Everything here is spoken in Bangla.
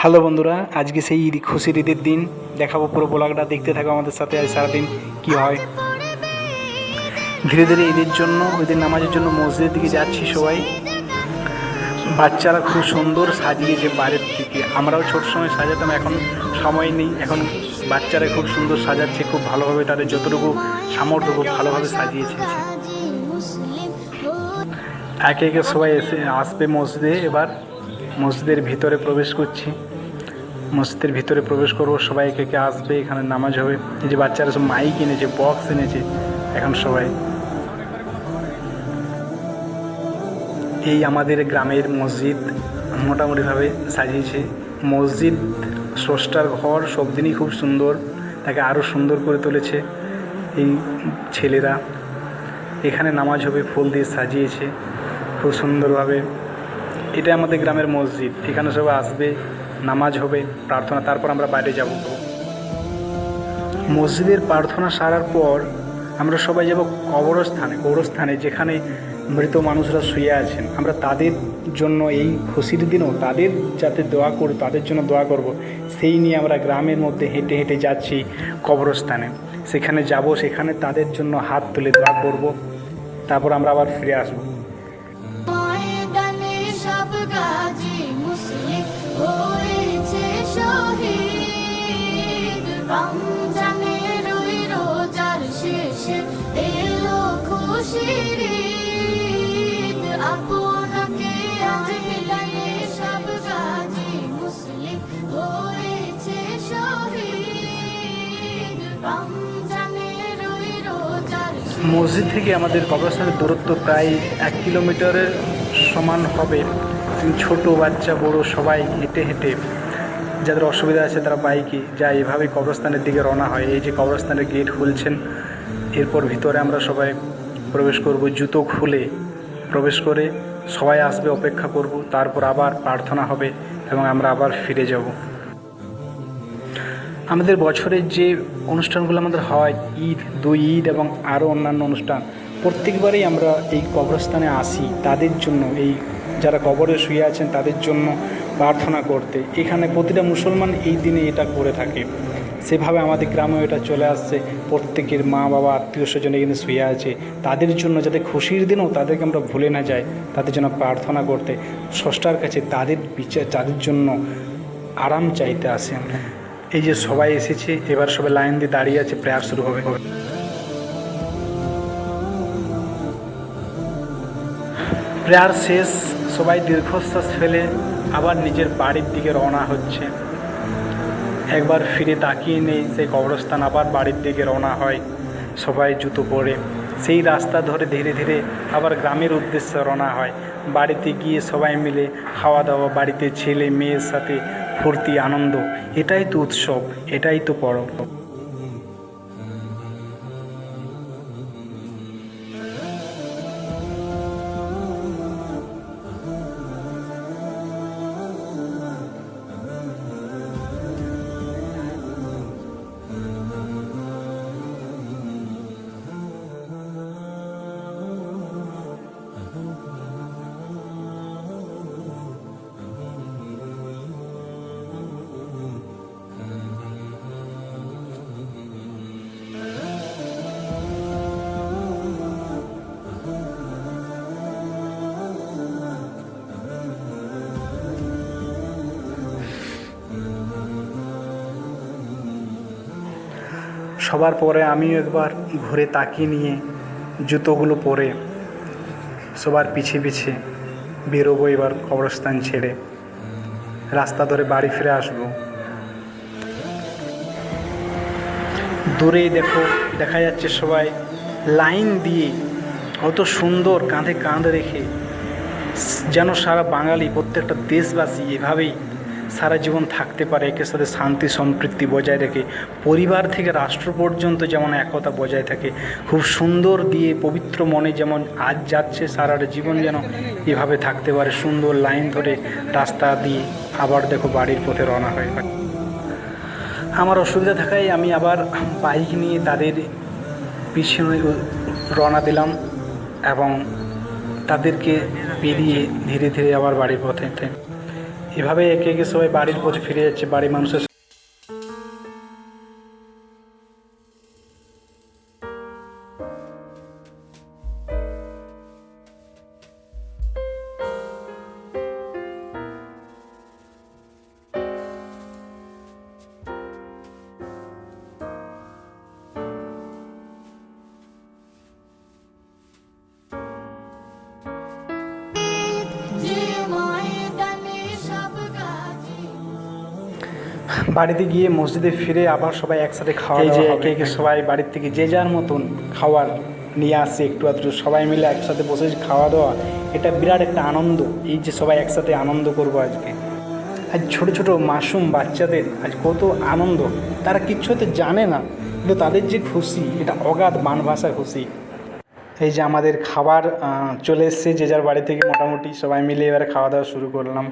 হ্যালো বন্ধুরা, আজকে সেই খুশির ঈদের দিন দেখাবো। পুরো ব্লগটা দেখতে থাকো আমাদের সাথে। আজ সারাদিন কী হয়। ধীরে ধীরে ঈদের জন্য, ঈদের নামাজের জন্য মসজিদের দিকে যাচ্ছি সবাই। বাচ্চারা খুব সুন্দর সাজিয়েছে বাইরের দিকে। আমরাও ছোট সময় সাজাতাম, এখন সময় নেই। এখন বাচ্চারা খুব সুন্দর সাজাচ্ছে, খুব ভালোভাবে তাদের যতটুকু সামর্থ্য খুব ভালোভাবে সাজিয়েছে। একে একে সবাই আসবে মসজিদে। এবার মসজিদের ভিতরে প্রবেশ করছি। মসজিদের ভিতরে প্রবেশ করবো, সবাই একে একে আসবে, এখানে নামাজ হবে। এই যে বাচ্চারা সব মাইক এনেছে, বক্স এনেছে। এখন সবাই এই আমাদের গ্রামের মসজিদ মোটামুটিভাবে সাজিয়েছে। মসজিদ স্রষ্টার ঘর, সব দিনই খুব সুন্দর, তাকে আরও সুন্দর করে তুলেছে এই ছেলেরা। এখানে নামাজ হবে, ফুল দিয়ে সাজিয়েছে খুব সুন্দরভাবে। এটা আমাদের গ্রামের মসজিদ। এখানে সবাই আসবে, নামাজ হবে, প্রার্থনা, তারপর আমরা বাইরে যাব। মসজিদের প্রার্থনা সারার পর আমরা সবাই যাব কবরস্থানে, যেখানে মৃত মানুষরা শুয়ে আছেন। আমরা তাদের জন্য এই খুশির দিনও তাদের যাতে দোয়া করি, তাদের জন্য দোয়া করব, সেই নিয়ে আমরা গ্রামের মধ্যে হেঁটে হেঁটে যাচ্ছি কবরস্থানে। সেখানে যাব, সেখানে তাদের জন্য হাত তুলে দোয়া করব, তারপর আমরা আবার ফিরে আসবো। মসজিদ থেকে আমাদের কবরস্থানের দূরত্ব প্রায় 1 কিলোমিটারের সমান হবে। ছোট বাচ্চা বড় সবাই হেঁটে হেঁটে, যাদের অসুবিধা আছে তারা বাইকে যায়, এভাবেই কবরস্থানের দিকে রওনা হয়। এই যে কবরস্থানের গেট খুলছেন, এরপর ভিতরে আমরা সবাই প্রবেশ করব। জুতো খুলে প্রবেশ করে সবাই আসবে, অপেক্ষা করব, তারপর আবার প্রার্থনা হবে এবং আমরা আবার ফিরে যাব। আমাদের বছরের যে অনুষ্ঠানগুলো আমাদের হয়, ঈদ, 2 ঈদ এবং আরও অন্যান্য অনুষ্ঠান, প্রত্যেকবারেই আমরা এই কবরস্থানে আসি তাদের জন্য, এই যারা কবরে শুয়ে আছেন তাদের জন্য প্রার্থনা করতে। এখানে প্রতিটা মুসলমান এই দিনে এটা করে থাকে। সেভাবে আমাদের গ্রামেও এটা চলে আসছে। প্রত্যেকের মা বাবা আত্মীয় স্বজন এখানে শুয়ে আছে, তাদের জন্য যাতে খুশির দিনও তাদেরকে আমরা ভুলে না যাই, তাদের জন্য প্রার্থনা করতে, স্রষ্টার কাছে তাদের বিচার, তাদের জন্য আরাম চাইতে আসে আমরা। এই যে সবাই এসেছে, এবার সবাই লাইন দিয়ে দাঁড়িয়ে আছে, প্রেয়ার শুরু হবে। প্রেয়ার শেষ, সবাই দীর্ঘশ্বাস ফেলে আবার নিজের বাড়ির দিকে রওনা হচ্ছে। একবার ফিরে তাকিয়ে নেই সেই কবরস্থান, আবার বাড়ির দিকে রওনা হয় সবাই জুতো পরে। সেই রাস্তা ধরে ধীরে ধীরে আবার গ্রামের উদ্দেশ্যে রওনা হয়। বাড়িতে গিয়ে সবাই মিলে খাওয়া দাওয়া, বাড়িতে ছেলে মেয়ের সাথে ফুর্তি আনন্দ। এটাই তো উৎসব, এটাই তো পরব। সবার পরে আমিও একবার ঘুরে তাকিয়ে নিয়ে জুতোগুলো পরে সবার পিছে পিছে বেরোবো এবার কবরস্থান ছেড়ে। রাস্তা ধরে বাড়ি ফিরে আসবো। দূরেই দেখা যাচ্ছে সবাই লাইন দিয়ে কত সুন্দর কাঁধে কাঁধ রেখে, যেন সারা বাঙালি, প্রত্যেকটা দেশবাসী এভাবেই সারা জীবন থাকতে পারে, একের সাথে শান্তি সম্প্রীতি বজায় রেখে। পরিবার থেকে রাষ্ট্র পর্যন্ত যেমন একতা বজায় থাকে, খুব সুন্দর দিয়ে পবিত্র মনে যেমন আজ যাচ্ছে, সারাটা জীবন যেন এভাবে থাকতে পারে। সুন্দর লাইন ধরে রাস্তা দিয়ে আবার বাড়ির পথে রওনা হয়। আমার অসুবিধা থাকায় আমি আবার বাইক নিয়ে তাদের পিছনে রওনা দিলাম এবং তাদেরকে পেরিয়ে ধীরে ধীরে আবার বাড়ির পথে। এভাবে একে একে সবাই বাড়ির পথে ফিরে যাচ্ছে, বাড়ির মানুষের বাড়িতে গিয়ে মসজিদে ফিরে আবার সবাই একসাথে খাওয়া দাওয়া হবে। একে একে সবাই বাড়ির থেকে যে যার মতন খাবার নিয়ে আসে, একটু আধটু সবাই মিলে একসাথে বসে খাওয়া দাওয়া, এটা বিরাট একটা আনন্দ। এই যে সবাই একসাথে আনন্দ করবো আজকে। আজ ছোটো ছোটো মাসুম বাচ্চাদের আজ কত আনন্দ, তারা কিচ্ছু হতে জানে না, কিন্তু তাদের যে খুশি এটা অগাধ বানভাষা খুশি। এই যে আমাদের খাবার চলে এসছে যে যার বাড়ি থেকে, মোটামুটি সবাই মিলে এবারে খাওয়া দাওয়া শুরু করলাম।